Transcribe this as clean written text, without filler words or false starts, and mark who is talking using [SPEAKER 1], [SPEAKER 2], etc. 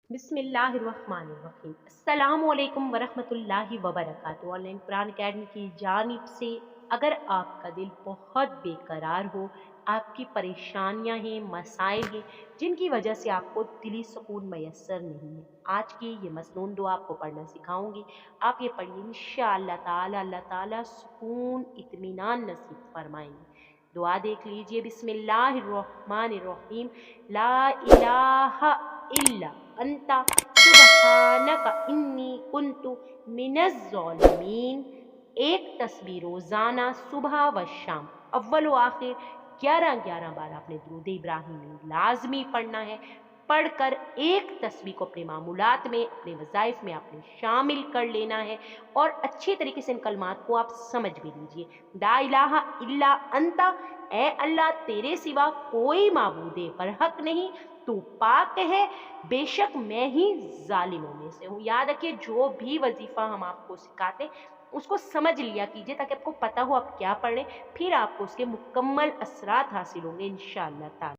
[SPEAKER 1] बिस्मिल्लाहिर्रहमानिर्रहीम। अस्सलामुअलैकुम वरहमतुल्लाहि वबरकातुहू। ऑनलाइन कुरान अकेडमी की जानिब से अगर आपका दिल बहुत बेकरार हो, आपकी परेशानियां हैं, मसाइल हैं, जिनकी वजह से आपको दिली सुकून मैसर नहीं है, आज की ये मसनून दुआ आपको पढ़ना सिखाऊंगी। आप ये पढ़िए, इंशाअल्लाह ताला अल्लाह ताला सुकून इत्मीनान नसीब फरमाएंगे। दुआ देख लीजिए। बिस्मिल्लाहिर्रहमानिर्रहीम। ला इलाहा इल्ला अंता सुबहानका इन्नी कुन्तु मिनज़ ज़ालिमीन। एक तस्बीह रोज़ाना सुबह व शाम, अव्वल व आखिर 11-11 बार आपने दुरूद इब्राहिमी लाजमी पढ़ना है। पढ़कर एक तस्बीह को अपने मामूलात में, अपने वज़ाइफ में आपने शामिल कर लेना है और अच्छी तरीके से इन कलमात को आप समझ भी लीजिए। ला इलाहा इल्ला अंता, ए अल्लाह तेरे सिवा कोई माबूदे बरहक नहीं, तू पाक है, बेशक मैं ही जालिमों में से हूँ। याद रखिए, जो भी वजीफा हम आपको सिखाते उसको समझ लिया कीजिए ताकि आपको पता हो आप क्या पढ़ रहे हैं, फिर आपको उसके मुकम्मल असरात हासिल होंगे इंशाअल्लाह ताला।